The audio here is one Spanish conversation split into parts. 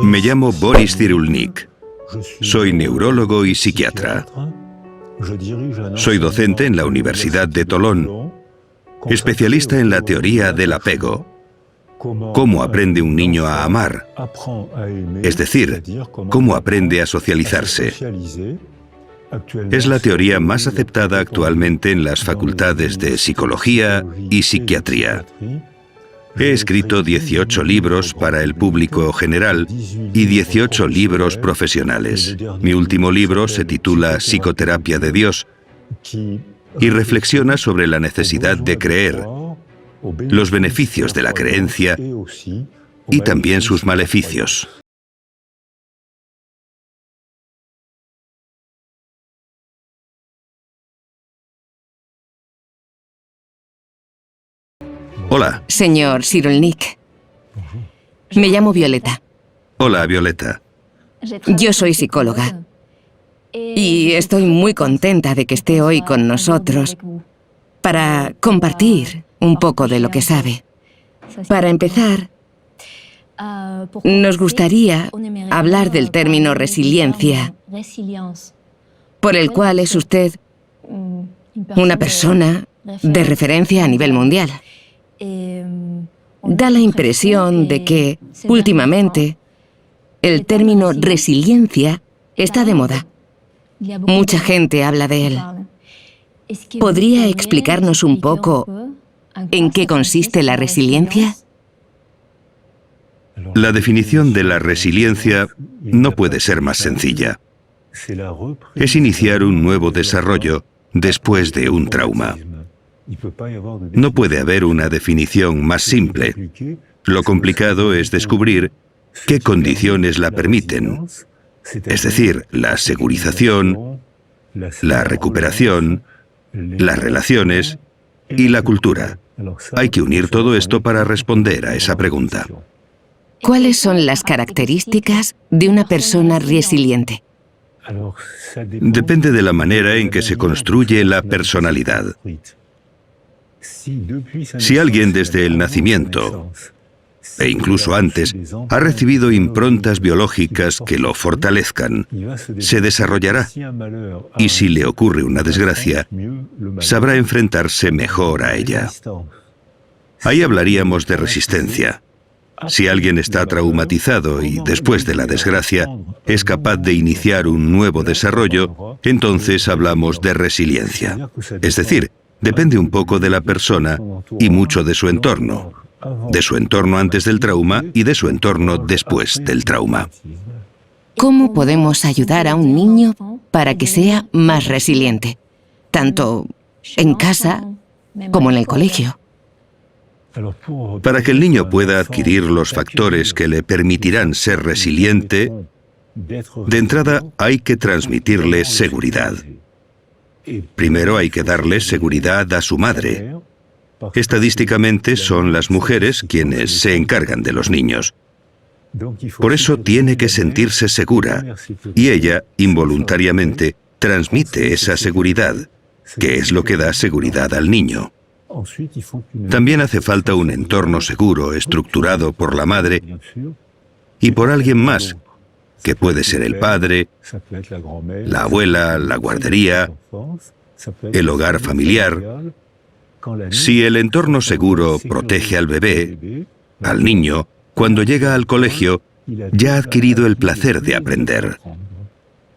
Me llamo Boris Cyrulnik. Soy neurólogo y psiquiatra. Soy docente en la Universidad de Tolón, especialista en la teoría del apego. ¿Cómo aprende un niño a amar? Es decir, ¿cómo aprende a socializarse? Es la teoría más aceptada actualmente en las facultades de psicología y psiquiatría. He escrito 18 libros para el público general y 18 libros profesionales. Mi último libro se titula Psicoterapia de Dios y reflexiona sobre la necesidad de creer, los beneficios de la creencia y también sus maleficios. Hola. Señor Cyrulnik, me llamo Violeta. Hola, Violeta. Yo soy psicóloga y estoy muy contenta de que esté hoy con nosotros para compartir un poco de lo que sabe. Para empezar, nos gustaría hablar del término resiliencia, por el cual es usted una persona de referencia a nivel mundial. Da la impresión de que, últimamente, el término resiliencia está de moda. Mucha gente habla de él. ¿Podría explicarnos un poco en qué consiste la resiliencia? La definición de la resiliencia no puede ser más sencilla. Es iniciar un nuevo desarrollo después de un trauma. No puede haber una definición más simple. Lo complicado es descubrir qué condiciones la permiten, es decir, la segurización, la recuperación, las relaciones y la cultura. Hay que unir todo esto para responder a esa pregunta. ¿Cuáles son las características de una persona resiliente? Depende de la manera en que se construye la personalidad. Si alguien desde el nacimiento, e incluso antes, ha recibido improntas biológicas que lo fortalezcan, se desarrollará. Y si le ocurre una desgracia, sabrá enfrentarse mejor a ella. Ahí hablaríamos de resistencia. Si alguien está traumatizado y después de la desgracia es capaz de iniciar un nuevo desarrollo, entonces hablamos de resiliencia. Es decir, depende un poco de la persona y mucho de su entorno antes del trauma y de su entorno después del trauma. ¿Cómo podemos ayudar a un niño para que sea más resiliente, tanto en casa como en el colegio? Para que el niño pueda adquirir los factores que le permitirán ser resiliente, de entrada hay que transmitirle seguridad. Primero hay que darle seguridad a su madre. Estadísticamente son las mujeres quienes se encargan de los niños. Por eso tiene que sentirse segura y ella, involuntariamente, transmite esa seguridad, que es lo que da seguridad al niño. También hace falta un entorno seguro, estructurado por la madre y por alguien más, que puede ser el padre, la abuela, la guardería, el hogar familiar. Si el entorno seguro protege al bebé, al niño, cuando llega al colegio, ya ha adquirido el placer de aprender.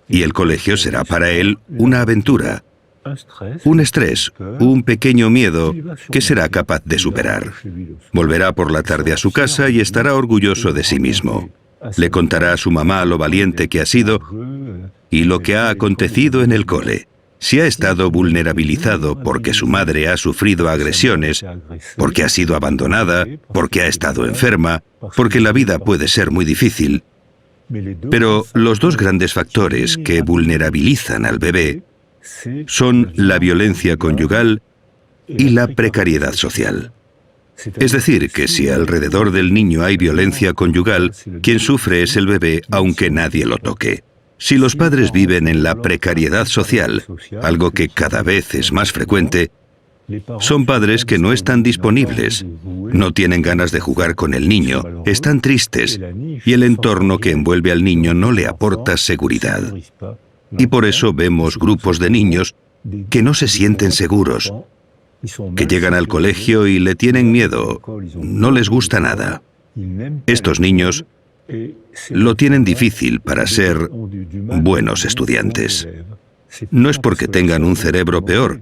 Y el colegio será para él una aventura, un estrés, un pequeño miedo que será capaz de superar. Volverá por la tarde a su casa y estará orgulloso de sí mismo. Le contará a su mamá lo valiente que ha sido y lo que ha acontecido en el cole. Si ha estado vulnerabilizado porque su madre ha sufrido agresiones, porque ha sido abandonada, porque ha estado enferma, porque la vida puede ser muy difícil. Pero los dos grandes factores que vulnerabilizan al bebé son la violencia conyugal y la precariedad social. Es decir, que si alrededor del niño hay violencia conyugal, quien sufre es el bebé, aunque nadie lo toque. Si los padres viven en la precariedad social, algo que cada vez es más frecuente, Son padres que no están disponibles, no tienen ganas de jugar con el niño, están tristes y el entorno que envuelve al niño no le aporta seguridad. Y por eso vemos grupos de niños que no se sienten seguros, que llegan al colegio y le tienen miedo, no les gusta nada. Estos niños lo tienen difícil para ser buenos estudiantes. No es porque tengan un cerebro peor,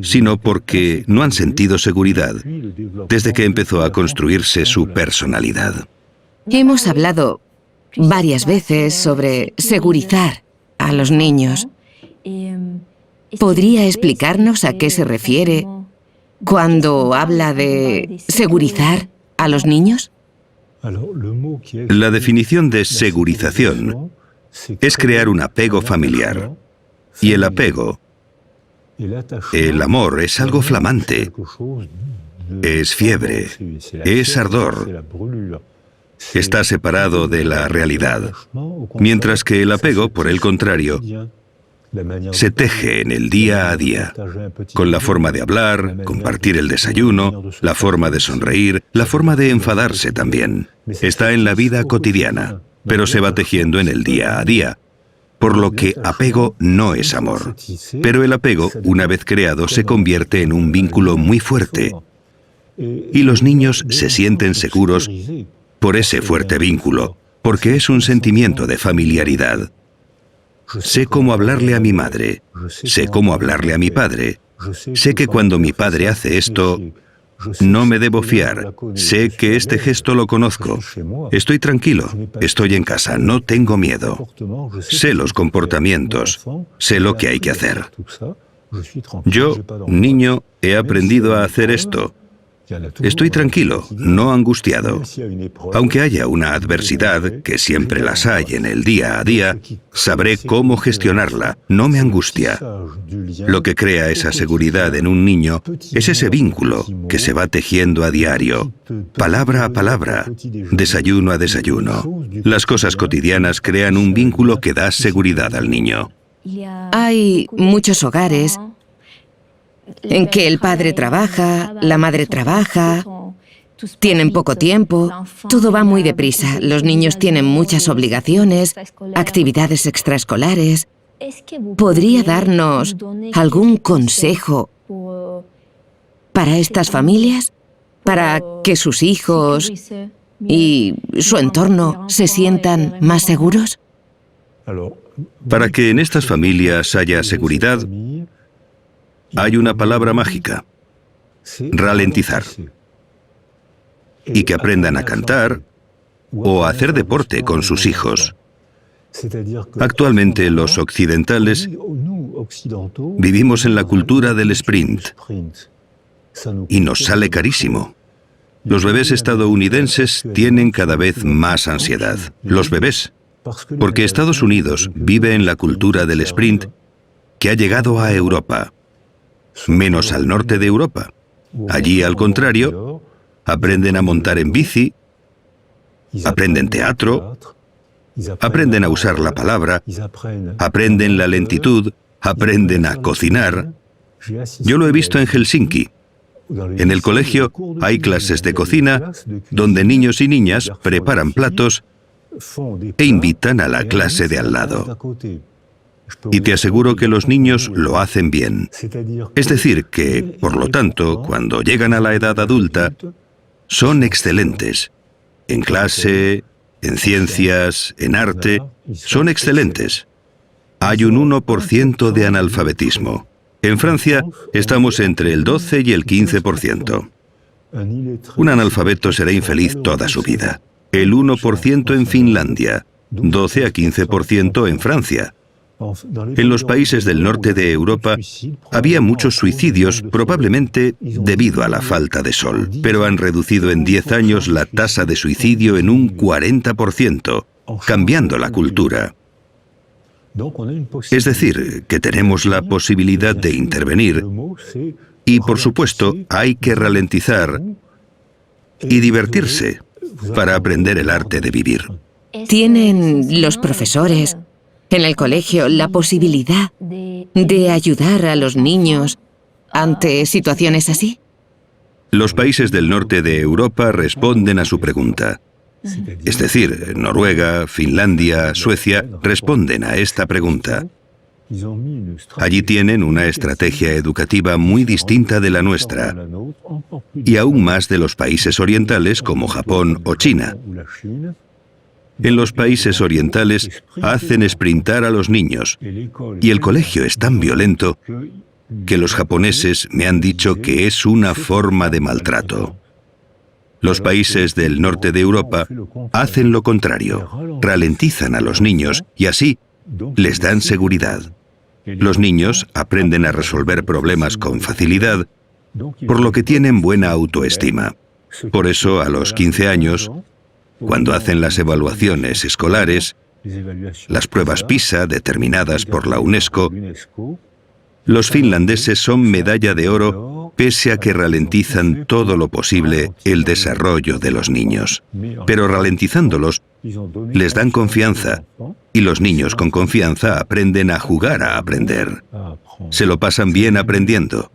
sino porque no han sentido seguridad desde que empezó a construirse su personalidad. Hemos hablado varias veces sobre segurizar a los niños. ¿Podría explicarnos a qué se refiere cuando habla de segurizar a los niños? La definición de segurización es crear un apego familiar. Y el apego, el amor, es algo flamante, es fiebre, es ardor, está separado de la realidad. Mientras que el apego, por el contrario, se teje en el día a día, con la forma de hablar, compartir el desayuno, la forma de sonreír, la forma de enfadarse también. Está en la vida cotidiana, pero se va tejiendo en el día a día. Por lo que apego no es amor. Pero el apego, una vez creado, se convierte en un vínculo muy fuerte. Y los niños se sienten seguros por ese fuerte vínculo, porque es un sentimiento de familiaridad. Sé cómo hablarle a mi madre, sé cómo hablarle a mi padre, sé que cuando mi padre hace esto, no me debo fiar, sé que este gesto lo conozco, estoy tranquilo, estoy en casa, no tengo miedo, sé los comportamientos, sé lo que hay que hacer. Yo, niño, he aprendido a hacer esto. Estoy tranquilo, no angustiado. Aunque haya una adversidad, que siempre las hay en el día a día, sabré cómo gestionarla, no me angustia. Lo que crea esa seguridad en un niño es ese vínculo que se va tejiendo a diario, palabra a palabra, desayuno a desayuno. Las cosas cotidianas crean un vínculo que da seguridad al niño. Hay muchos hogares en que el padre trabaja, la madre trabaja, tienen poco tiempo, todo va muy deprisa, los niños tienen muchas obligaciones, actividades extraescolares. ¿Podría darnos algún consejo para estas familias? Para que sus hijos y su entorno se sientan más seguros. Para que en estas familias haya seguridad, hay una palabra mágica: ralentizar. Y que aprendan a cantar o a hacer deporte con sus hijos. Actualmente los occidentales vivimos en la cultura del sprint y nos sale carísimo. Los bebés estadounidenses tienen cada vez más ansiedad. Los bebés, porque Estados Unidos vive en la cultura del sprint que ha llegado a Europa, menos al norte de Europa. Allí, al contrario, aprenden a montar en bici, aprenden teatro, aprenden a usar la palabra, aprenden la lentitud, aprenden a cocinar. Yo lo he visto en Helsinki. En el colegio hay clases de cocina donde niños y niñas preparan platos e invitan a la clase de al lado. Y te aseguro que los niños lo hacen bien. Es decir, que, por lo tanto, cuando llegan a la edad adulta, son excelentes. En clase, en ciencias, en arte, son excelentes. Hay un 1% de analfabetismo. En Francia estamos entre el 12 y el 15%. Un analfabeto será infeliz toda su vida. El 1% en Finlandia, 12 a 15% en Francia. En los países del norte de Europa había muchos suicidios, probablemente debido a la falta de sol, pero han reducido en 10 años la tasa de suicidio en un 40%, cambiando la cultura. Es decir, que tenemos la posibilidad de intervenir y, por supuesto, hay que ralentizar y divertirse para aprender el arte de vivir. ¿Tienen los profesores en el colegio la posibilidad de ayudar a los niños ante situaciones así? Los países del norte de Europa responden a su pregunta. Es decir, Noruega, Finlandia, Suecia responden a esta pregunta. Allí tienen una estrategia educativa muy distinta de la nuestra, y aún más de los países orientales como Japón o China. En los países orientales hacen sprintar a los niños, y el colegio es tan violento que los japoneses me han dicho que es una forma de maltrato. Los países del norte de Europa hacen lo contrario, ralentizan a los niños y así les dan seguridad. Los niños aprenden a resolver problemas con facilidad, por lo que tienen buena autoestima. Por eso, a los 15 años, cuando hacen las evaluaciones escolares, las pruebas PISA determinadas por la UNESCO, los finlandeses son medalla de oro pese a que ralentizan todo lo posible el desarrollo de los niños. Pero ralentizándolos, les dan confianza y los niños con confianza aprenden a jugar a aprender. Se lo pasan bien aprendiendo.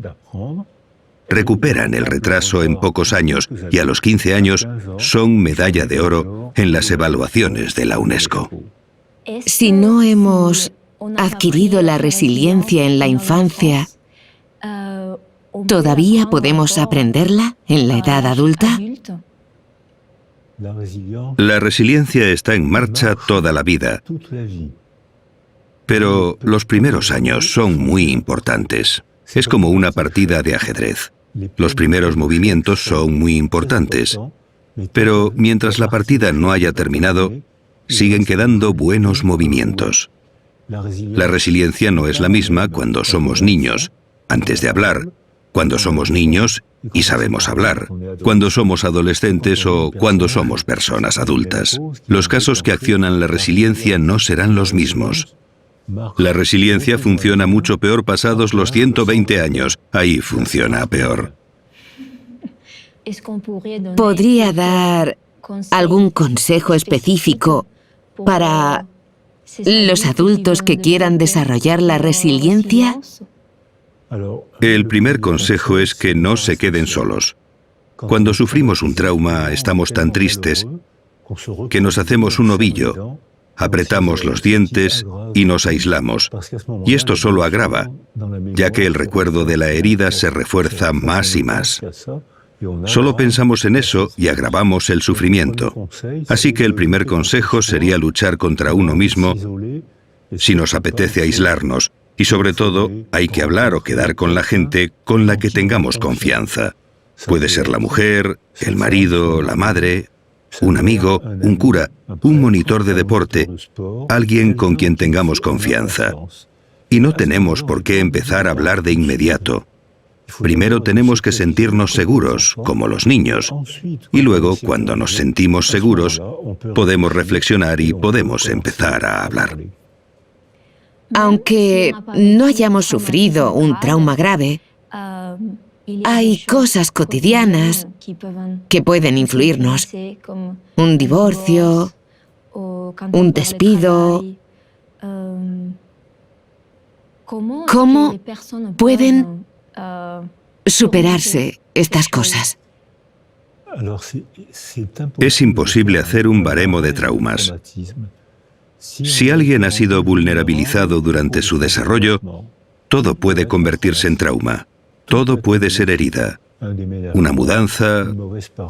Recuperan el retraso en pocos años y a los 15 años son medalla de oro en las evaluaciones de la UNESCO. Si no hemos adquirido la resiliencia en la infancia, ¿todavía podemos aprenderla en la edad adulta? La resiliencia está en marcha toda la vida, pero los primeros años son muy importantes. Es como una partida de ajedrez. Los primeros movimientos son muy importantes, pero mientras la partida no haya terminado, siguen quedando buenos movimientos. La resiliencia no es la misma cuando somos niños, antes de hablar, cuando somos niños y sabemos hablar, cuando somos adolescentes o cuando somos personas adultas. Los casos que accionan la resiliencia no serán los mismos. La resiliencia funciona mucho peor pasados los 120 años. Ahí funciona peor. ¿Podría dar algún consejo específico para los adultos que quieran desarrollar la resiliencia? El primer consejo es que no se queden solos. Cuando sufrimos un trauma, estamos tan tristes que nos hacemos un ovillo, apretamos los dientes y nos aislamos. Y esto solo agrava, ya que el recuerdo de la herida se refuerza más y más. Solo pensamos en eso y agravamos el sufrimiento. Así que el primer consejo sería luchar contra uno mismo si nos apetece aislarnos. Y sobre todo, hay que hablar o quedar con la gente con la que tengamos confianza. Puede ser la mujer, el marido, la madre, un amigo, un cura, un monitor de deporte, alguien con quien tengamos confianza. Y no tenemos por qué empezar a hablar de inmediato. Primero tenemos que sentirnos seguros, como los niños, y luego, cuando nos sentimos seguros, podemos reflexionar y podemos empezar a hablar. Aunque no hayamos sufrido un trauma grave, hay cosas cotidianas que pueden influirnos. Un divorcio, un despido. ¿Cómo pueden superarse estas cosas? Es imposible hacer un baremo de traumas. Si alguien ha sido vulnerabilizado durante su desarrollo, todo puede convertirse en trauma. Todo puede ser herida. Una mudanza,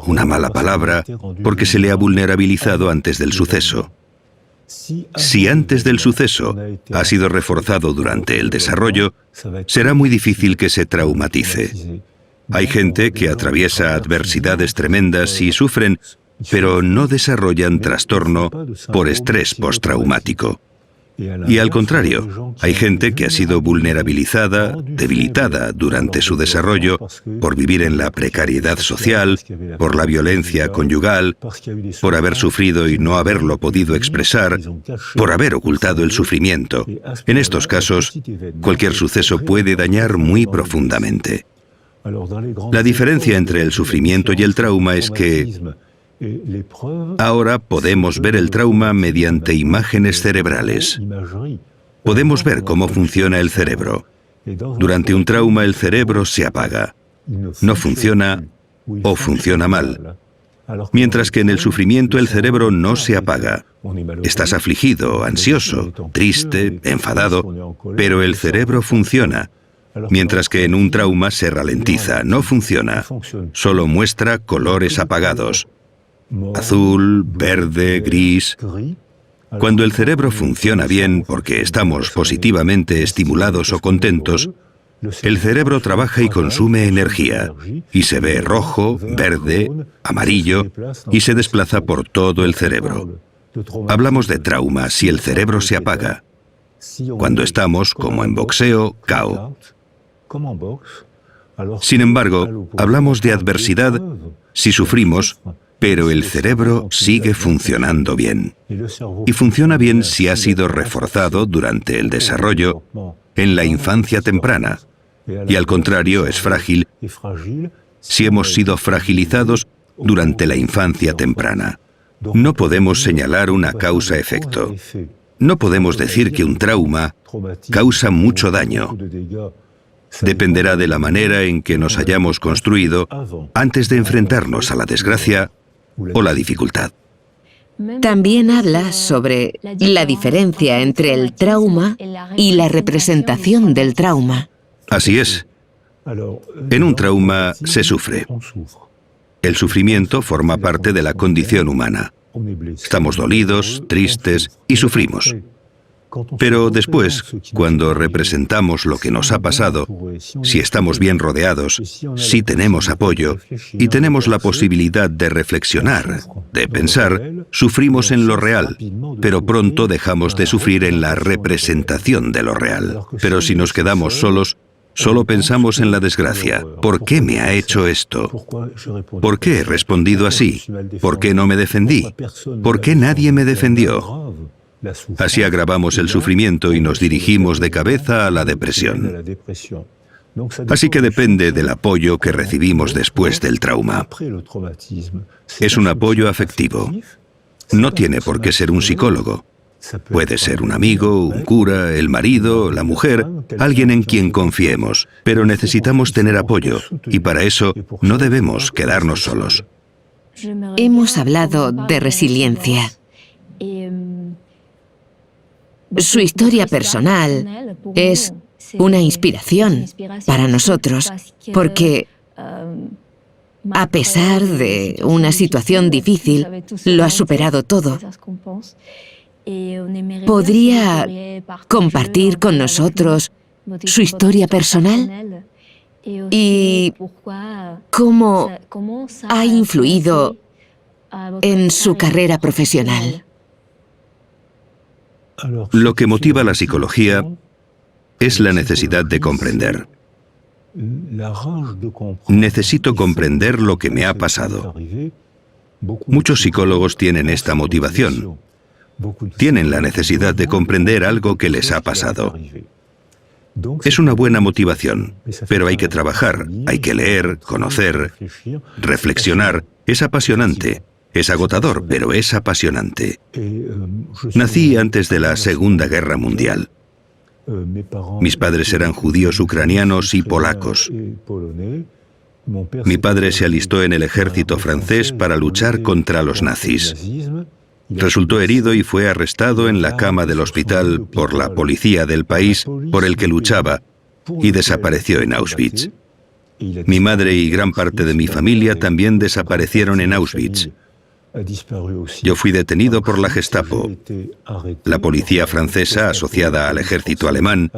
una mala palabra, porque se le ha vulnerabilizado antes del suceso. Si antes del suceso ha sido reforzado durante el desarrollo, será muy difícil que se traumatice. Hay gente que atraviesa adversidades tremendas y sufren, pero no desarrollan trastorno por estrés postraumático. Y al contrario, hay gente que ha sido vulnerabilizada, debilitada durante su desarrollo por vivir en la precariedad social, por la violencia conyugal, por haber sufrido y no haberlo podido expresar, por haber ocultado el sufrimiento. En estos casos, cualquier suceso puede dañar muy profundamente. La diferencia entre el sufrimiento y el trauma es que ahora podemos ver el trauma mediante imágenes cerebrales. Podemos ver cómo funciona el cerebro. Durante un trauma el cerebro se apaga, no funciona o funciona mal, mientras que en el sufrimiento el cerebro no se apaga. Estás afligido, ansioso, triste, enfadado, pero el cerebro funciona, mientras que en un trauma se ralentiza, no funciona, solo muestra colores apagados, azul, verde, gris. Cuando el cerebro funciona bien porque estamos positivamente estimulados o contentos, el cerebro trabaja y consume energía, y se ve rojo, verde, amarillo, y se desplaza por todo el cerebro. Hablamos de trauma si el cerebro se apaga. Cuando estamos, como en boxeo, KO. Sin embargo, hablamos de adversidad si sufrimos, pero el cerebro sigue funcionando bien. Y funciona bien si ha sido reforzado durante el desarrollo en la infancia temprana. Y al contrario, es frágil si hemos sido fragilizados durante la infancia temprana. No podemos señalar una causa-efecto. No podemos decir que un trauma causa mucho daño. Dependerá de la manera en que nos hayamos construido antes de enfrentarnos a la desgracia o la dificultad. También habla sobre la diferencia entre el trauma y la representación del trauma. Así es. En un trauma se sufre. El sufrimiento forma parte de la condición humana. Estamos dolidos, tristes y sufrimos. Pero después, cuando representamos lo que nos ha pasado, si estamos bien rodeados, si tenemos apoyo y tenemos la posibilidad de reflexionar, de pensar, sufrimos en lo real, pero pronto dejamos de sufrir en la representación de lo real. Pero si nos quedamos solos, solo pensamos en la desgracia. ¿Por qué me ha hecho esto? ¿Por qué he respondido así? ¿Por qué no me defendí? ¿Por qué nadie me defendió? Así agravamos el sufrimiento y nos dirigimos de cabeza a la depresión. Así que depende del apoyo que recibimos después del trauma. Es un apoyo afectivo. No tiene por qué ser un psicólogo. Puede ser un amigo, un cura, el marido, la mujer, alguien en quien confiemos. Pero necesitamos tener apoyo y para eso no debemos quedarnos solos. Hemos hablado de resiliencia. Su historia personal es una inspiración para nosotros, porque a pesar de una situación difícil, lo ha superado todo. ¿Podría compartir con nosotros su historia personal y cómo ha influido en su carrera profesional? Lo que motiva la psicología es la necesidad de comprender. Necesito comprender lo que me ha pasado. Muchos psicólogos tienen esta motivación. Tienen la necesidad de comprender algo que les ha pasado. Es una buena motivación, pero hay que trabajar, hay que leer, conocer, reflexionar. Es apasionante. Es agotador, pero es apasionante. Nací antes de la Segunda Guerra Mundial. Mis padres eran judíos ucranianos y polacos. Mi padre se alistó en el ejército francés para luchar contra los nazis. Resultó herido y fue arrestado en la cama del hospital por la policía del país por el que luchaba y desapareció en Auschwitz. Mi madre y gran parte de mi familia también desaparecieron en Auschwitz. Yo fui detenido por la Gestapo, la policía francesa asociada al ejército alemán,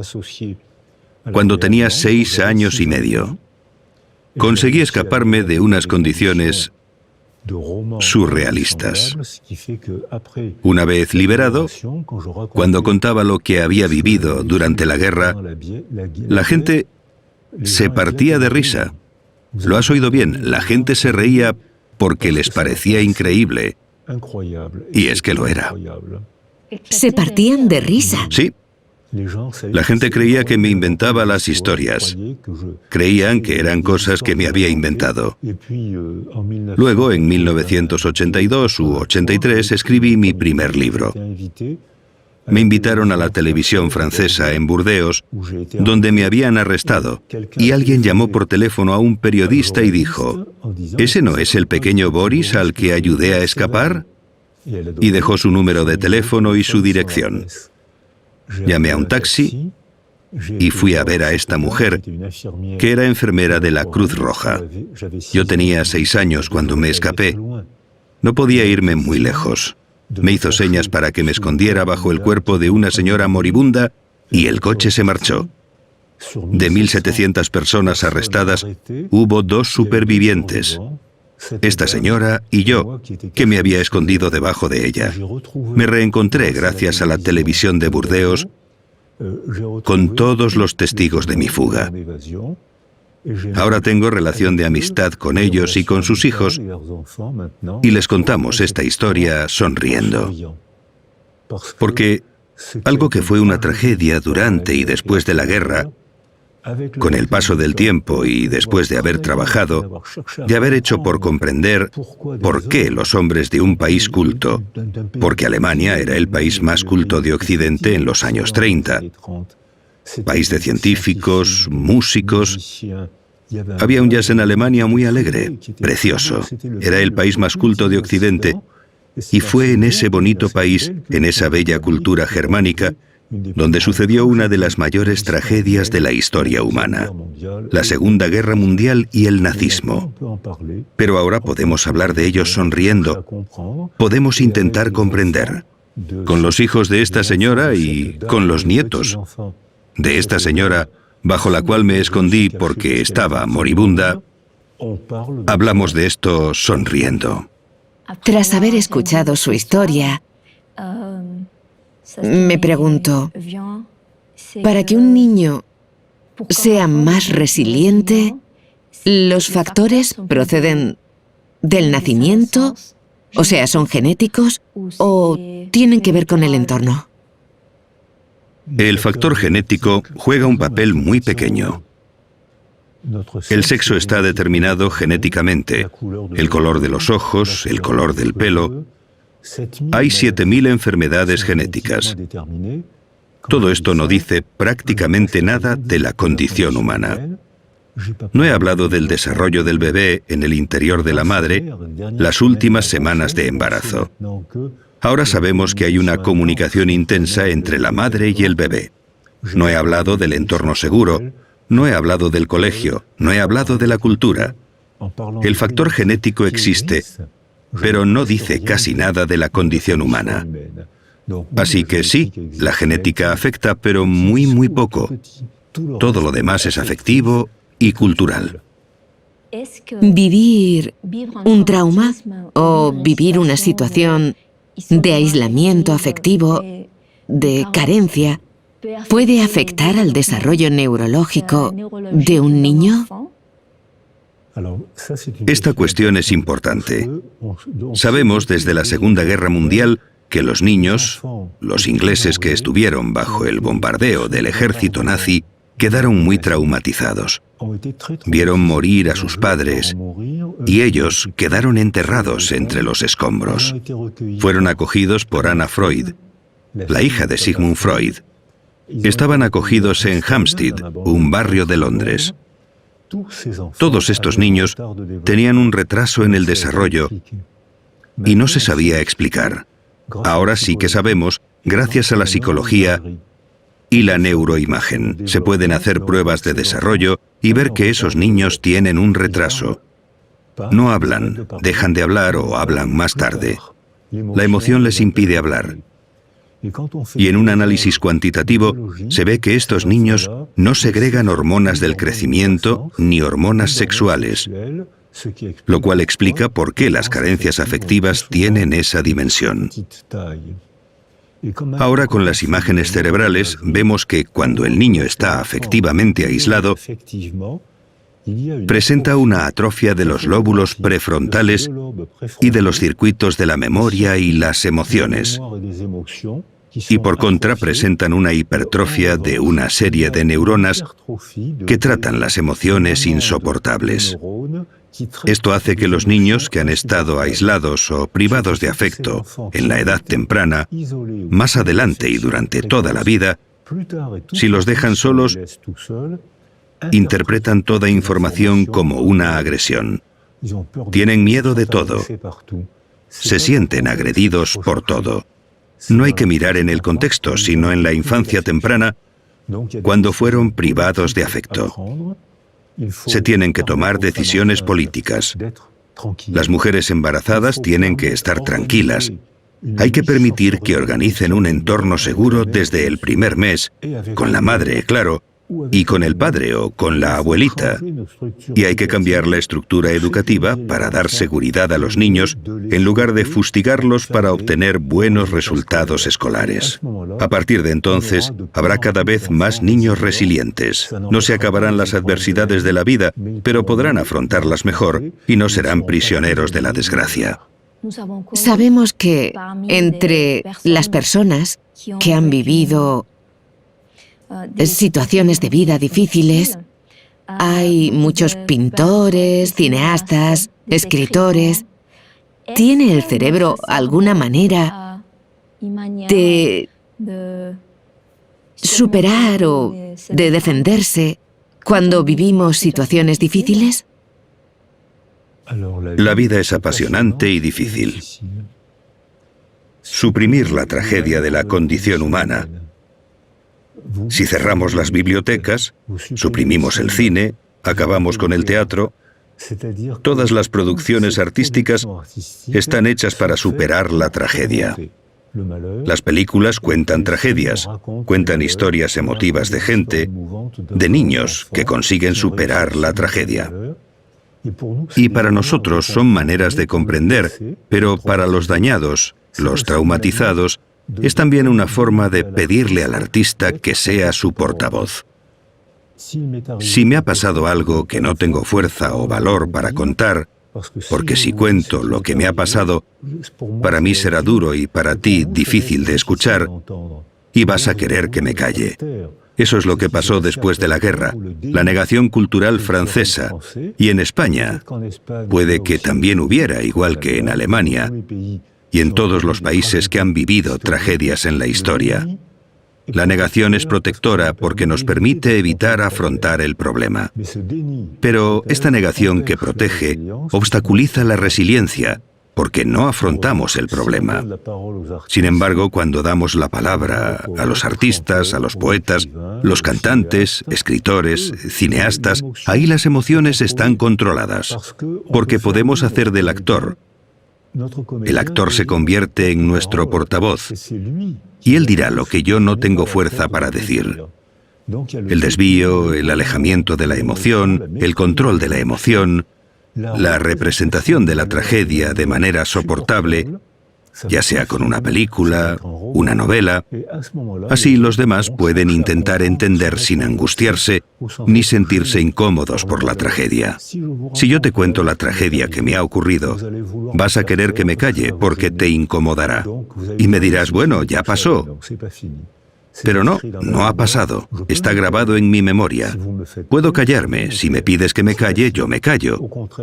cuando tenía 6 años y medio. Conseguí escaparme de unas condiciones surrealistas. Una vez liberado, cuando contaba lo que había vivido durante la guerra, la gente se partía de risa. Lo has oído bien, la gente se reía porque les parecía increíble. Y es que lo era. ¿Se partían de risa? Sí. La gente creía que me inventaba las historias. Creían que eran cosas que me había inventado. Luego, en 1982 u 83, escribí mi primer libro. Me invitaron a la televisión francesa en Burdeos, donde me habían arrestado, y alguien llamó por teléfono a un periodista y dijo: ¿ese no es el pequeño Boris al que ayudé a escapar? Y dejó su número de teléfono y su dirección. Llamé a un taxi y fui a ver a esta mujer, que era enfermera de la Cruz Roja. Yo tenía 6 años cuando me escapé. No podía irme muy lejos. Me hizo señas para que me escondiera bajo el cuerpo de una señora moribunda y el coche se marchó. De 1.700 personas arrestadas, hubo 2 supervivientes, esta señora y yo, que me había escondido debajo de ella. Me reencontré gracias a la televisión de Burdeos con todos los testigos de mi fuga. Ahora tengo relación de amistad con ellos y con sus hijos, y les contamos esta historia sonriendo. Porque algo que fue una tragedia durante y después de la guerra, con el paso del tiempo y después de haber trabajado, de haber hecho por comprender por qué los hombres de un país culto, porque Alemania era el país más culto de Occidente en los años 30, país de científicos, músicos. Había un jazz en Alemania muy alegre, precioso. Era el país más culto de Occidente, y fue en ese bonito país, en esa bella cultura germánica, donde sucedió una de las mayores tragedias de la historia humana, la Segunda Guerra Mundial y el nazismo. Pero ahora podemos hablar de ellos sonriendo, podemos intentar comprender. Con los hijos de esta señora y con los nietos de esta señora, bajo la cual me escondí porque estaba moribunda, hablamos de esto sonriendo. Tras haber escuchado su historia, me pregunto, para que un niño sea más resiliente, ¿los factores proceden del nacimiento? O sea, ¿son genéticos o tienen que ver con el entorno? El factor genético juega un papel muy pequeño. El sexo está determinado genéticamente. El color de los ojos, el color del pelo. Hay 7.000 enfermedades genéticas. Todo esto no dice prácticamente nada de la condición humana. No he hablado del desarrollo del bebé en el interior de la madre las últimas semanas de embarazo. Ahora sabemos que hay una comunicación intensa entre la madre y el bebé. No he hablado del entorno seguro, no he hablado del colegio, no he hablado de la cultura. El factor genético existe, pero no dice casi nada de la condición humana. Así que sí, la genética afecta, pero muy, muy poco. Todo lo demás es afectivo y cultural. ¿Vivir un trauma o vivir una situación de aislamiento afectivo, de carencia, puede afectar al desarrollo neurológico de un niño? Esta cuestión es importante. Sabemos desde la Segunda Guerra Mundial que los niños, los ingleses que estuvieron bajo el bombardeo del ejército nazi, quedaron muy traumatizados. Vieron morir a sus padres y ellos quedaron enterrados entre los escombros. Fueron acogidos por Anna Freud, la hija de Sigmund Freud. Estaban acogidos en Hampstead, un barrio de Londres. Todos estos niños tenían un retraso en el desarrollo y no se sabía explicar. Ahora sí que sabemos, gracias a la psicología y la neuroimagen. Se pueden hacer pruebas de desarrollo y ver que esos niños tienen un retraso. No hablan, dejan de hablar o hablan más tarde. La emoción les impide hablar. Y en un análisis cuantitativo se ve que estos niños no segregan hormonas del crecimiento ni hormonas sexuales, lo cual explica por qué las carencias afectivas tienen esa dimensión. Ahora con las imágenes cerebrales vemos que cuando el niño está afectivamente aislado, presenta una atrofia de los lóbulos prefrontales y de los circuitos de la memoria y las emociones. Y por contra presentan una hipertrofia de una serie de neuronas que tratan las emociones insoportables. Esto hace que los niños que han estado aislados o privados de afecto en la edad temprana, más adelante y durante toda la vida, si los dejan solos, interpretan toda información como una agresión. Tienen miedo de todo. Se sienten agredidos por todo. No hay que mirar en el contexto, sino en la infancia temprana, cuando fueron privados de afecto. Se tienen que tomar decisiones políticas. Las mujeres embarazadas tienen que estar tranquilas. Hay que permitir que organicen un entorno seguro desde el primer mes, con la madre, claro, y con el padre o con la abuelita. Y hay que cambiar la estructura educativa para dar seguridad a los niños en lugar de fustigarlos para obtener buenos resultados escolares. A partir de entonces, habrá cada vez más niños resilientes. No se acabarán las adversidades de la vida, pero podrán afrontarlas mejor y no serán prisioneros de la desgracia. Sabemos que entre las personas que han vivido situaciones de vida difíciles, hay muchos pintores, cineastas, escritores. ¿Tiene el cerebro alguna manera de superar o de defenderse cuando vivimos situaciones difíciles? La vida es apasionante y difícil. Suprimir la tragedia de la condición humana. Si cerramos las bibliotecas, suprimimos el cine, acabamos con el teatro, todas las producciones artísticas están hechas para superar la tragedia. Las películas cuentan tragedias, cuentan historias emotivas de gente, de niños que consiguen superar la tragedia. Y para nosotros son maneras de comprender, pero para los dañados, los traumatizados, es también una forma de pedirle al artista que sea su portavoz. Si me ha pasado algo que no tengo fuerza o valor para contar, porque si cuento lo que me ha pasado, para mí será duro y para ti difícil de escuchar, y vas a querer que me calle. Eso es lo que pasó después de la guerra, la negación cultural francesa, y en España puede que también hubiera, igual que en Alemania, y en todos los países que han vivido tragedias en la historia. La negación es protectora porque nos permite evitar afrontar el problema. Pero esta negación que protege obstaculiza la resiliencia, porque no afrontamos el problema. Sin embargo, cuando damos la palabra a los artistas, a los poetas, los cantantes, escritores, cineastas, ahí las emociones están controladas, porque podemos hacer del actor. El actor se convierte en nuestro portavoz, y él dirá lo que yo no tengo fuerza para decir. El desvío, el alejamiento de la emoción, el control de la emoción, la representación de la tragedia de manera soportable, ya sea con una película, una novela. Así los demás pueden intentar entender sin angustiarse ni sentirse incómodos por la tragedia. Si yo te cuento la tragedia que me ha ocurrido, vas a querer que me calle porque te incomodará. Y me dirás, bueno, ya pasó. Pero no, no ha pasado. Está grabado en mi memoria. Puedo callarme. Si me pides que me calle, yo me callo.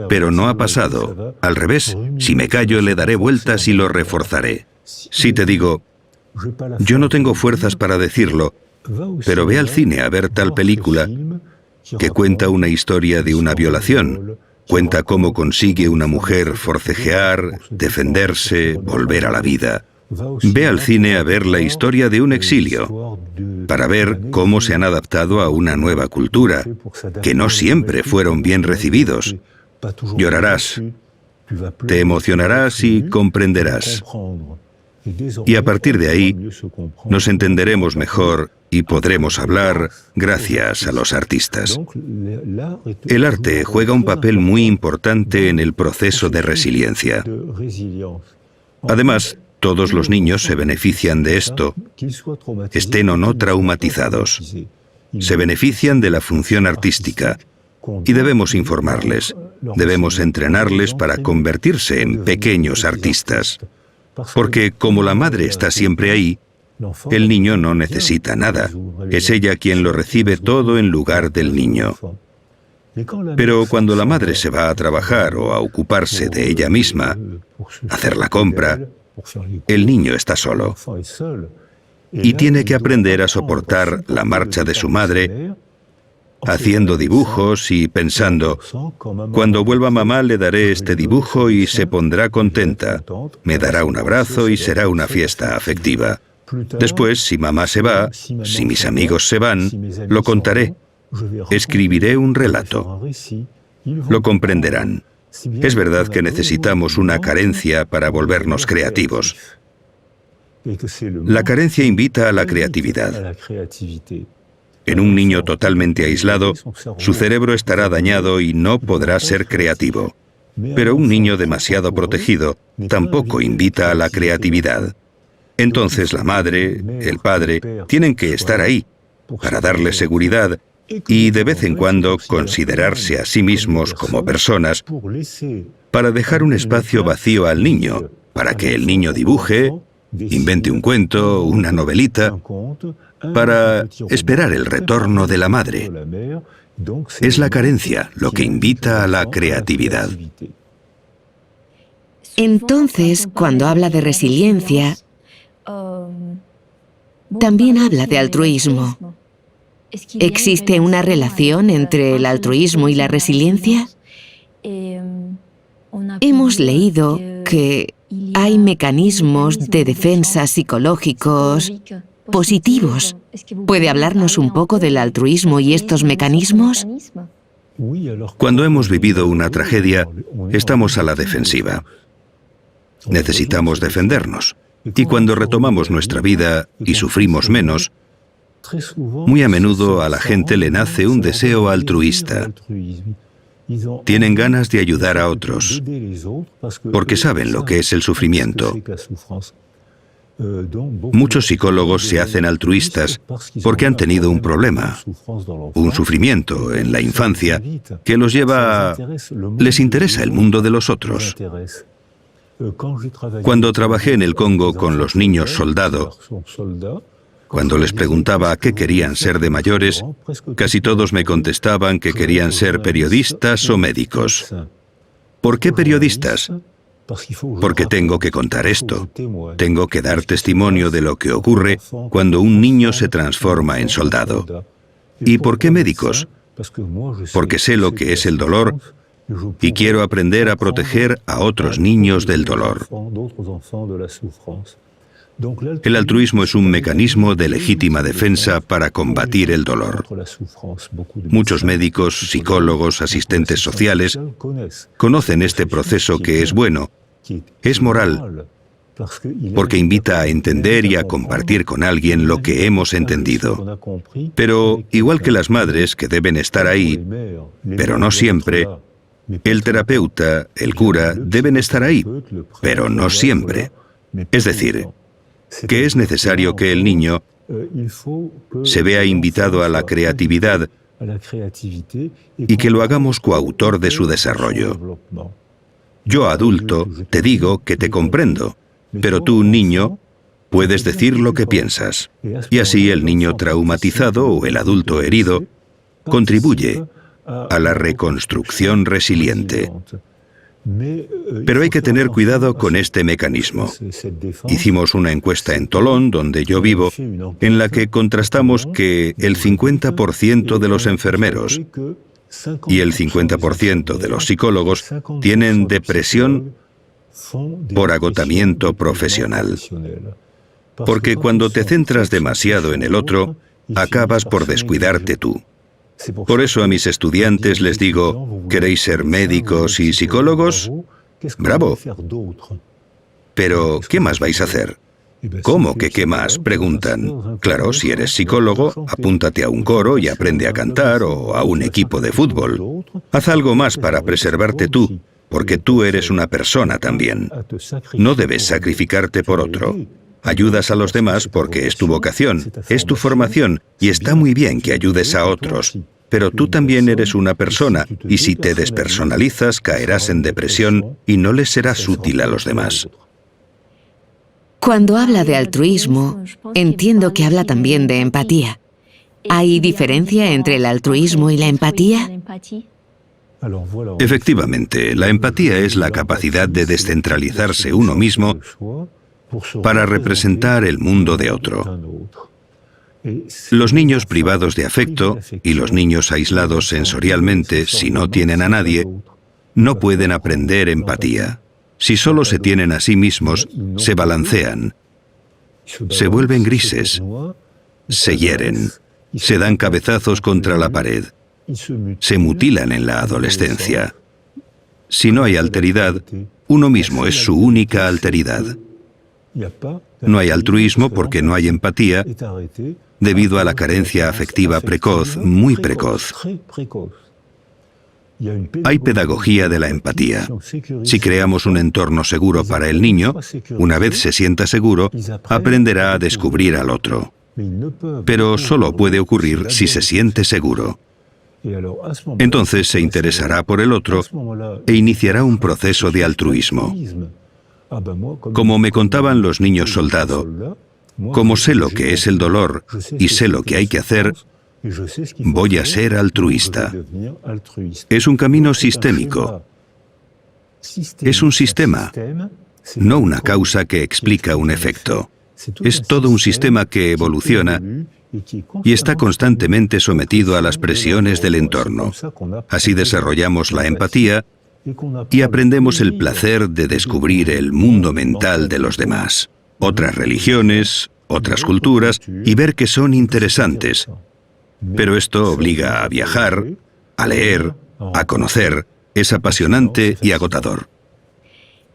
Pero no ha pasado. Al revés, si me callo, le daré vueltas y lo reforzaré. Si te digo, yo no tengo fuerzas para decirlo, pero ve al cine a ver tal película que cuenta una historia de una violación. Cuenta cómo consigue una mujer forcejear, defenderse, volver a la vida. Ve al cine a ver la historia de un exilio, para ver cómo se han adaptado a una nueva cultura, que no siempre fueron bien recibidos. Llorarás, te emocionarás y comprenderás. Y a partir de ahí, nos entenderemos mejor y podremos hablar gracias a los artistas. El arte juega un papel muy importante en el proceso de resiliencia. Además, todos los niños se benefician de esto, estén o no traumatizados. Se benefician de la función artística y debemos informarles, debemos entrenarles para convertirse en pequeños artistas. Porque como la madre está siempre ahí, el niño no necesita nada. Es ella quien lo recibe todo en lugar del niño. Pero cuando la madre se va a trabajar o a ocuparse de ella misma, hacer la compra, el niño está solo y tiene que aprender a soportar la marcha de su madre, haciendo dibujos y pensando, cuando vuelva mamá le daré este dibujo y se pondrá contenta, me dará un abrazo y será una fiesta afectiva. Después, si mamá se va, si mis amigos se van, lo contaré. Escribiré un relato. Lo comprenderán. Es verdad que necesitamos una carencia para volvernos creativos. La carencia invita a la creatividad. En un niño totalmente aislado, su cerebro estará dañado y no podrá ser creativo. Pero un niño demasiado protegido tampoco invita a la creatividad. Entonces la madre, el padre, tienen que estar ahí para darle seguridad y de vez en cuando considerarse a sí mismos como personas para dejar un espacio vacío al niño, para que el niño dibuje, invente un cuento, una novelita, para esperar el retorno de la madre. Es la carencia lo que invita a la creatividad. Entonces, cuando habla de resiliencia, también habla de altruismo. ¿Existe una relación entre el altruismo y la resiliencia? Hemos leído que hay mecanismos de defensa psicológicos positivos. ¿Puede hablarnos un poco del altruismo y estos mecanismos? Cuando hemos vivido una tragedia, estamos a la defensiva. Necesitamos defendernos. Y cuando retomamos nuestra vida y sufrimos menos, muy a menudo a la gente le nace un deseo altruista. Tienen ganas de ayudar a otros, porque saben lo que es el sufrimiento. Muchos psicólogos se hacen altruistas porque han tenido un problema, un sufrimiento en la infancia que los lleva a... Les interesa el mundo de los otros. Cuando trabajé en el Congo con los niños soldado, cuando les preguntaba qué querían ser de mayores, casi todos me contestaban que querían ser periodistas o médicos. ¿Por qué periodistas? Porque tengo que contar esto. Tengo que dar testimonio de lo que ocurre cuando un niño se transforma en soldado. ¿Y por qué médicos? Porque sé lo que es el dolor y quiero aprender a proteger a otros niños del dolor. El altruismo es un mecanismo de legítima defensa para combatir el dolor. Muchos médicos, psicólogos, asistentes sociales conocen este proceso que es bueno, es moral, porque invita a entender y a compartir con alguien lo que hemos entendido. Pero, igual que las madres que deben estar ahí, pero no siempre, el terapeuta, el cura, deben estar ahí, pero no siempre. Es decir, que es necesario que el niño se vea invitado a la creatividad y que lo hagamos coautor de su desarrollo. Yo, adulto, te digo que te comprendo, pero tú, niño, puedes decir lo que piensas. Y así el niño traumatizado o el adulto herido contribuye a la reconstrucción resiliente. Pero hay que tener cuidado con este mecanismo. Hicimos una encuesta en Tolón, donde yo vivo, en la que contrastamos que el 50% de los enfermeros y el 50% de los psicólogos tienen depresión por agotamiento profesional. Porque cuando te centras demasiado en el otro, acabas por descuidarte tú. Por eso a mis estudiantes les digo, ¿queréis ser médicos y psicólogos? ¡Bravo! Pero, ¿qué más vais a hacer? ¿Cómo que qué más? Preguntan. Claro, si eres psicólogo, apúntate a un coro y aprende a cantar o a un equipo de fútbol. Haz algo más para preservarte tú, porque tú eres una persona también. No debes sacrificarte por otro. Ayudas a los demás porque es tu vocación, es tu formación, y está muy bien que ayudes a otros. Pero tú también eres una persona, y si te despersonalizas, caerás en depresión y no les serás útil a los demás. Cuando habla de altruismo, entiendo que habla también de empatía. ¿Hay diferencia entre el altruismo y la empatía? Efectivamente, la empatía es la capacidad de descentralizarse uno mismo para representar el mundo de otro. Los niños privados de afecto y los niños aislados sensorialmente, si no tienen a nadie, no pueden aprender empatía. Si solo se tienen a sí mismos, se balancean, se vuelven grises, se hieren, se dan cabezazos contra la pared, se mutilan en la adolescencia. Si no hay alteridad, uno mismo es su única alteridad. No hay altruismo porque no hay empatía debido a la carencia afectiva precoz, muy precoz. Hay pedagogía de la empatía. Si creamos un entorno seguro para el niño, una vez se sienta seguro, aprenderá a descubrir al otro. Pero solo puede ocurrir si se siente seguro. Entonces se interesará por el otro e iniciará un proceso de altruismo. Como me contaban los niños soldado, como sé lo que es el dolor y sé lo que hay que hacer, voy a ser altruista. Es un camino sistémico. Es un sistema, no una causa que explica un efecto. Es todo un sistema que evoluciona y está constantemente sometido a las presiones del entorno. Así desarrollamos la empatía y aprendemos el placer de descubrir el mundo mental de los demás, otras religiones, otras culturas, y ver que son interesantes. Pero esto obliga a viajar, a leer, a conocer. Es apasionante y agotador.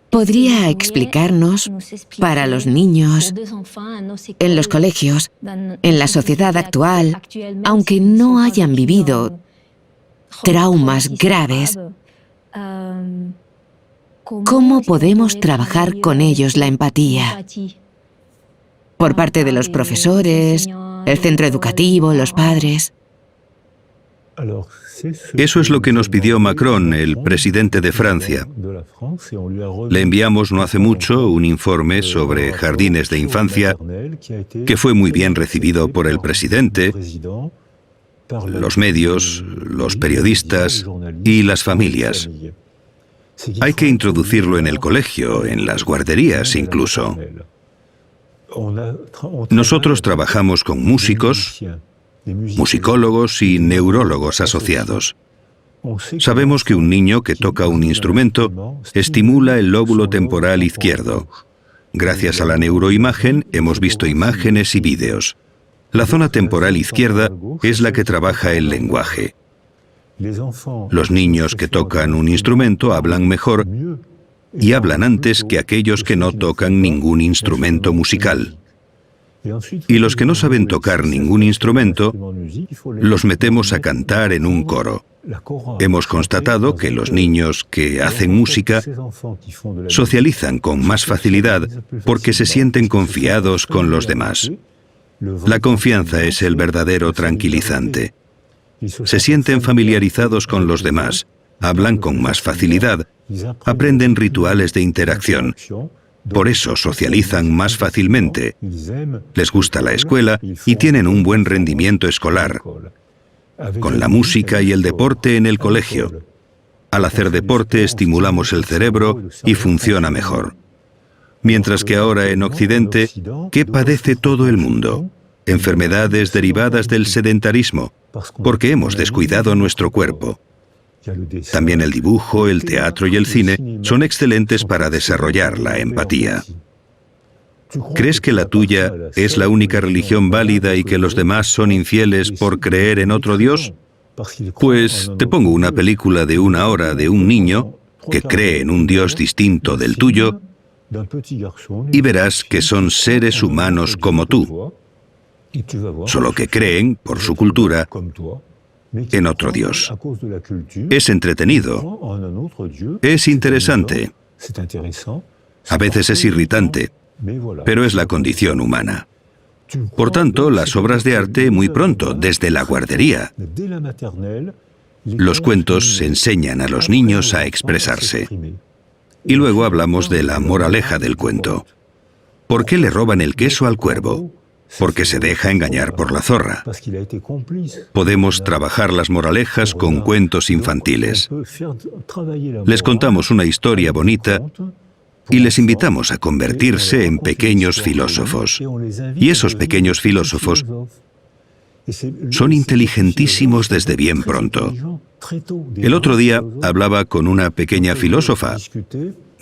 ¿Podría explicarnos, para los niños, en los colegios, en la sociedad actual, aunque no hayan vivido traumas graves, cómo podemos trabajar con ellos la empatía? Por parte de los profesores, el centro educativo, los padres. Eso es lo que nos pidió Macron, el presidente de Francia. Le enviamos no hace mucho un informe sobre jardines de infancia que fue muy bien recibido por el presidente, los medios, los periodistas y las familias. Hay que introducirlo en el colegio, en las guarderías incluso. Nosotros trabajamos con músicos, musicólogos y neurólogos asociados. Sabemos que un niño que toca un instrumento estimula el lóbulo temporal izquierdo. Gracias a la neuroimagen hemos visto imágenes y vídeos. La zona temporal izquierda es la que trabaja el lenguaje. Los niños que tocan un instrumento hablan mejor y hablan antes que aquellos que no tocan ningún instrumento musical. Y los que no saben tocar ningún instrumento, los metemos a cantar en un coro. Hemos constatado que los niños que hacen música socializan con más facilidad porque se sienten confiados con los demás. La confianza es el verdadero tranquilizante. Se sienten familiarizados con los demás, hablan con más facilidad, aprenden rituales de interacción. Por eso socializan más fácilmente, les gusta la escuela y tienen un buen rendimiento escolar. Con la música y el deporte en el colegio. Al hacer deporte estimulamos el cerebro y funciona mejor. Mientras que ahora en Occidente, ¿qué padece todo el mundo? Enfermedades derivadas del sedentarismo, porque hemos descuidado nuestro cuerpo. También el dibujo, el teatro y el cine son excelentes para desarrollar la empatía. ¿Crees que la tuya es la única religión válida y que los demás son infieles por creer en otro Dios? Pues te pongo una película de 1 hora de un niño que cree en un Dios distinto del tuyo y verás que son seres humanos como tú, solo que creen, por su cultura, en otro Dios. Es entretenido, es interesante, a veces es irritante, pero es la condición humana. Por tanto, las obras de arte muy pronto, desde la guardería. Los cuentos enseñan a los niños a expresarse. Y luego hablamos de la moraleja del cuento. ¿Por qué le roban el queso al cuervo? porque se deja engañar por la zorra. Podemos trabajar las moralejas con cuentos infantiles. Les contamos una historia bonita y les invitamos a convertirse en pequeños filósofos. Y esos pequeños filósofos son inteligentísimos desde bien pronto. El otro día hablaba con una pequeña filósofa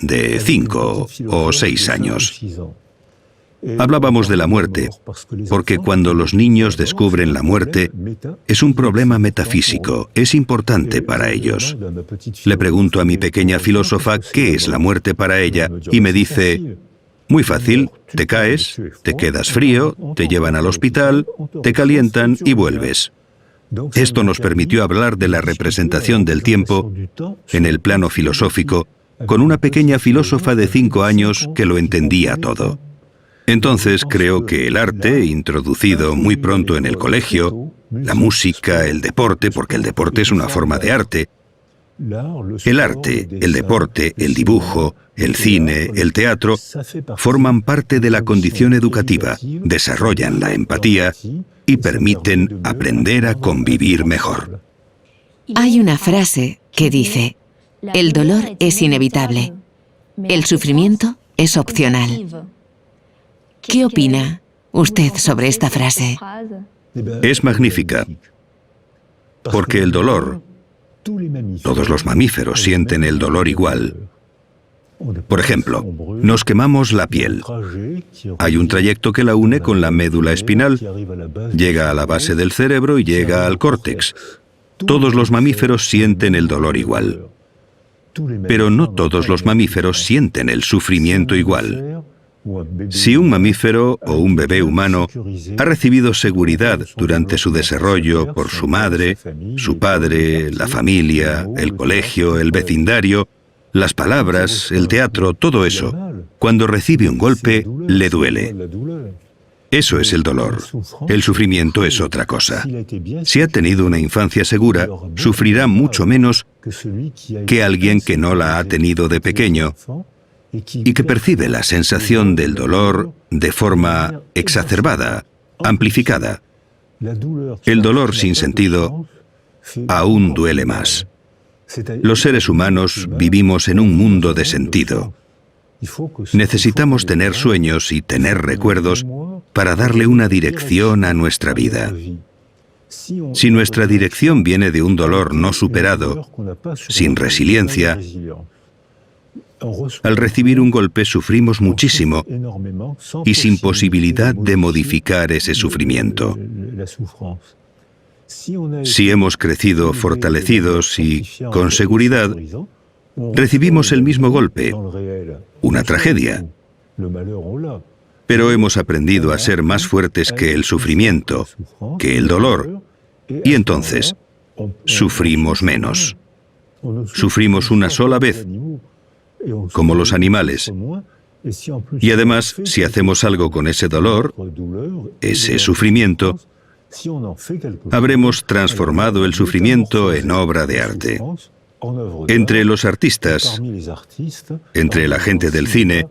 de 5 o 6 años. Hablábamos de la muerte, porque cuando los niños descubren la muerte, es un problema metafísico, es importante para ellos. Le pregunto a mi pequeña filósofa qué es la muerte para ella, y me dice: muy fácil, te caes, te quedas frío, te llevan al hospital, te calientan y vuelves. Esto nos permitió hablar de la representación del tiempo en el plano filosófico con una pequeña filósofa de 5 años que lo entendía todo. Entonces creo que el arte, introducido muy pronto en el colegio, la música, el deporte, porque el deporte es una forma de arte, el arte, el deporte, el dibujo, el cine, el teatro, forman parte de la condición educativa, desarrollan la empatía y permiten aprender a convivir mejor. Hay una frase que dice: el dolor es inevitable, el sufrimiento es opcional. ¿Qué opina usted sobre esta frase? Es magnífica, porque el dolor, todos los mamíferos sienten el dolor igual. Por ejemplo, nos quemamos la piel. Hay un trayecto que la une con la médula espinal, llega a la base del cerebro y llega al córtex. Todos los mamíferos sienten el dolor igual. Pero no todos los mamíferos sienten el sufrimiento igual. Si un mamífero o un bebé humano ha recibido seguridad durante su desarrollo por su madre, su padre, la familia, el colegio, el vecindario, las palabras, el teatro, todo eso, cuando recibe un golpe, le duele. Eso es el dolor. El sufrimiento es otra cosa. Si ha tenido una infancia segura, sufrirá mucho menos que alguien que no la ha tenido de pequeño y que percibe la sensación del dolor de forma exacerbada, amplificada. El dolor sin sentido aún duele más. Los seres humanos vivimos en un mundo de sentido. Necesitamos tener sueños y tener recuerdos para darle una dirección a nuestra vida. Si nuestra dirección viene de un dolor no superado, sin resiliencia, al recibir un golpe sufrimos muchísimo y sin posibilidad de modificar ese sufrimiento. Si hemos crecido fortalecidos y con seguridad, recibimos el mismo golpe, una tragedia. Pero hemos aprendido a ser más fuertes que el sufrimiento, que el dolor, y entonces sufrimos menos. Sufrimos una sola vez, como los animales. Y además, si hacemos algo con ese dolor, ese sufrimiento, habremos transformado el sufrimiento en obra de arte. Entre los artistas, entre la gente del cine,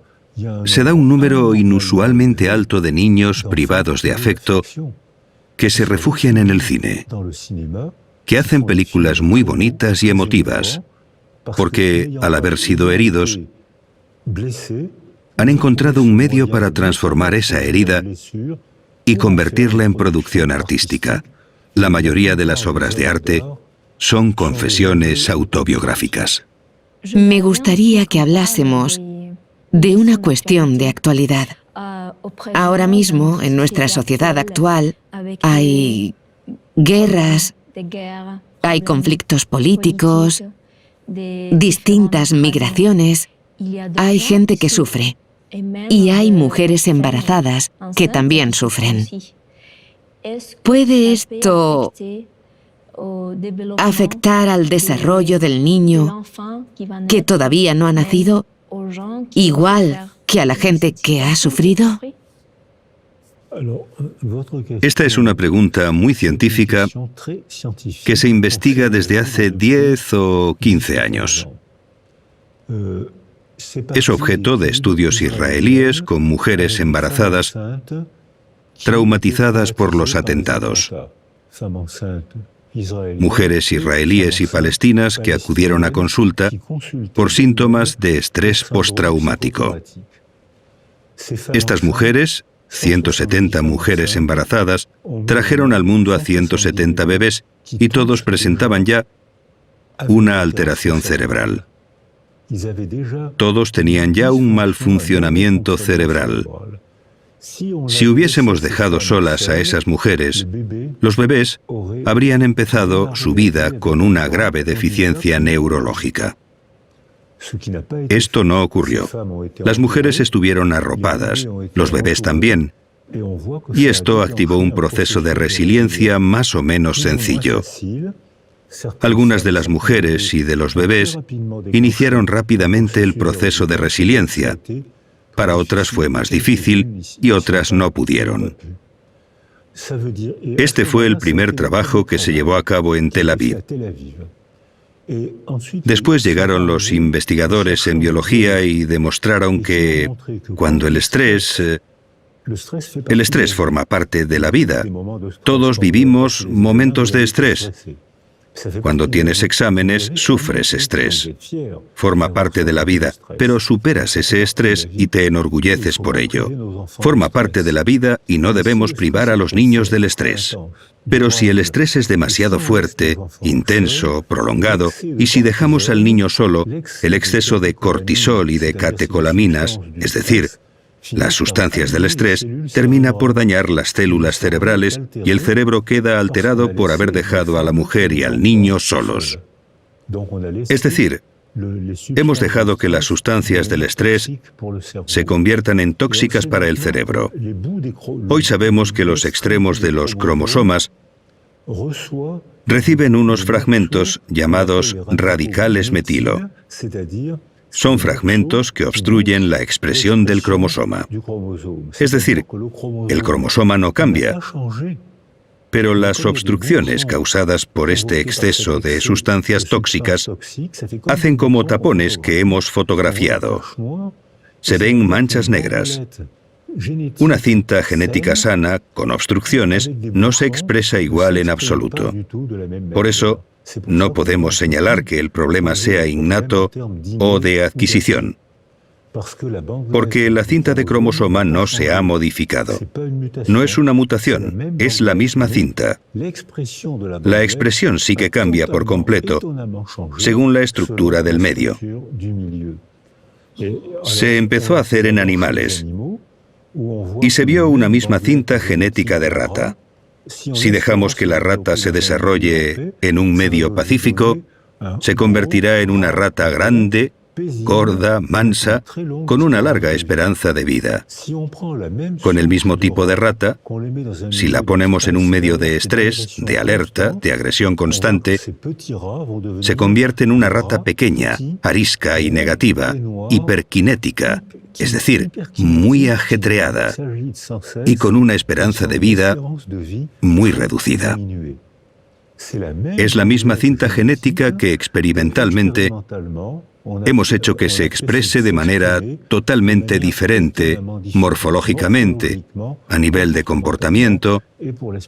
se da un número inusualmente alto de niños privados de afecto que se refugian en el cine, que hacen películas muy bonitas y emotivas, porque, al haber sido heridos, han encontrado un medio para transformar esa herida y convertirla en producción artística. La mayoría de las obras de arte son confesiones autobiográficas. Me gustaría que hablásemos de una cuestión de actualidad. Ahora mismo, en nuestra sociedad actual, hay guerras, hay conflictos políticos, distintas migraciones, hay gente que sufre y hay mujeres embarazadas que también sufren. ¿Puede esto afectar al desarrollo del niño que todavía no ha nacido, igual que a la gente que ha sufrido? Esta es una pregunta muy científica que se investiga desde hace 10 o 15 años. Es objeto de estudios israelíes con mujeres embarazadas traumatizadas por los atentados. Mujeres israelíes y palestinas que acudieron a consulta por síntomas de estrés postraumático. Estas mujeres, 170 mujeres embarazadas, trajeron al mundo a 170 bebés y todos presentaban ya una alteración cerebral. Todos tenían ya un mal funcionamiento cerebral. Si hubiésemos dejado solas a esas mujeres, los bebés habrían empezado su vida con una grave deficiencia neurológica. Esto no ocurrió. Las mujeres estuvieron arropadas, los bebés también, y esto activó un proceso de resiliencia más o menos sencillo. Algunas de las mujeres y de los bebés iniciaron rápidamente el proceso de resiliencia. Para otras fue más difícil y otras no pudieron. Este fue el primer trabajo que se llevó a cabo en Tel Aviv. Después llegaron los investigadores en biología y demostraron que cuando el estrés forma parte de la vida. Todos vivimos momentos de estrés. Cuando tienes exámenes, sufres estrés. Forma parte de la vida, pero superas ese estrés y te enorgulleces por ello. Forma parte de la vida y no debemos privar a los niños del estrés. Pero si el estrés es demasiado fuerte, intenso, prolongado, y si dejamos al niño solo, el exceso de cortisol y de catecolaminas, es decir, las sustancias del estrés, termina por dañar las células cerebrales y el cerebro queda alterado por haber dejado a la mujer y al niño solos. Es decir, hemos dejado que las sustancias del estrés se conviertan en tóxicas para el cerebro. Hoy sabemos que los extremos de los cromosomas reciben unos fragmentos llamados radicales metilo. Son fragmentos que obstruyen la expresión del cromosoma. Es decir, el cromosoma no cambia, pero las obstrucciones causadas por este exceso de sustancias tóxicas hacen como tapones que hemos fotografiado. Se ven manchas negras. Una cinta genética sana, con obstrucciones, no se expresa igual en absoluto. Por eso, no podemos señalar que el problema sea innato o de adquisición, porque la cinta de cromosoma no se ha modificado. No es una mutación, es la misma cinta. La expresión sí que cambia por completo, según la estructura del medio. Se empezó a hacer en animales, y se vio una misma cinta genética de rata. Si dejamos que la rata se desarrolle en un medio pacífico, se convertirá en una rata grande, gorda, mansa, con una larga esperanza de vida. Con el mismo tipo de rata, si la ponemos en un medio de estrés, de alerta, de agresión constante, se convierte en una rata pequeña, arisca y negativa, hiperkinética, es decir, muy ajetreada y con una esperanza de vida muy reducida. Es la misma cinta genética que experimentalmente hemos hecho que se exprese de manera totalmente diferente, morfológicamente, a nivel de comportamiento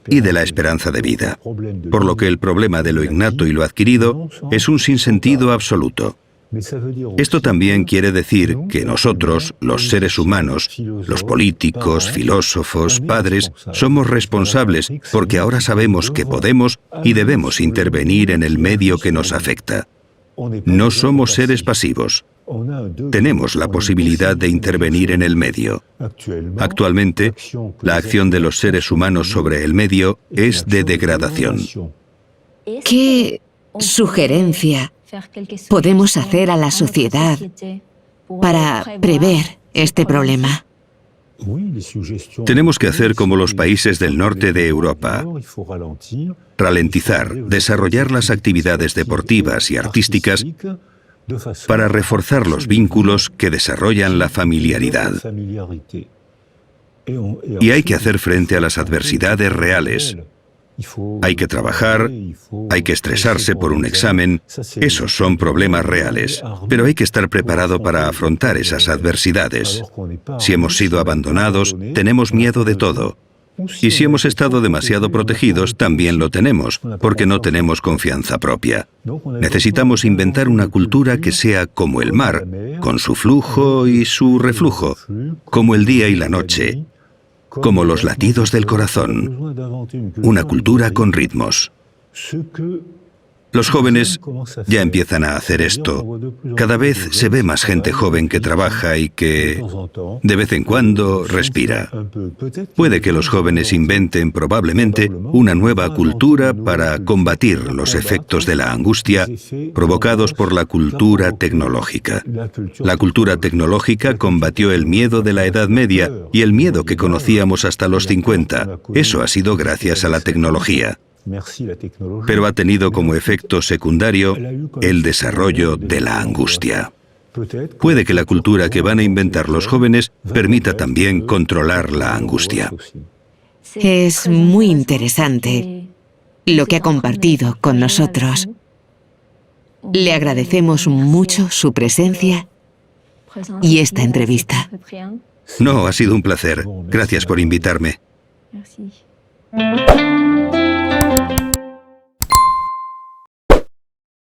y de la esperanza de vida. Por lo que el problema de lo innato y lo adquirido es un sinsentido absoluto. Esto también quiere decir que nosotros, los seres humanos, los políticos, filósofos, padres, somos responsables porque ahora sabemos que podemos y debemos intervenir en el medio que nos afecta. No somos seres pasivos. Tenemos la posibilidad de intervenir en el medio. Actualmente, la acción de los seres humanos sobre el medio es de degradación. ¿Qué sugerencia podemos hacer a la sociedad para prever este problema? Tenemos que hacer como los países del norte de Europa, ralentizar, desarrollar las actividades deportivas y artísticas para reforzar los vínculos que desarrollan la familiaridad. Y hay que hacer frente a las adversidades reales. Hay que trabajar, hay que estresarse por un examen, esos son problemas reales, pero hay que estar preparado para afrontar esas adversidades. Si hemos sido abandonados, tenemos miedo de todo. Y si hemos estado demasiado protegidos, también lo tenemos, porque no tenemos confianza propia. Necesitamos inventar una cultura que sea como el mar, con su flujo y su reflujo, como el día y la noche, como los latidos del corazón, una cultura con ritmos. Los jóvenes ya empiezan a hacer esto. Cada vez se ve más gente joven que trabaja y que, de vez en cuando, respira. Puede que los jóvenes inventen probablemente una nueva cultura para combatir los efectos de la angustia provocados por la cultura tecnológica. La cultura tecnológica combatió el miedo de la Edad Media y el miedo que conocíamos hasta los 50. Eso ha sido gracias a la tecnología. Pero ha tenido como efecto secundario el desarrollo de la angustia. Puede que la cultura que van a inventar los jóvenes permita también controlar la angustia. Es muy interesante lo que ha compartido con nosotros. Le agradecemos mucho su presencia y esta entrevista. No, ha sido un placer. Gracias por invitarme. Merci.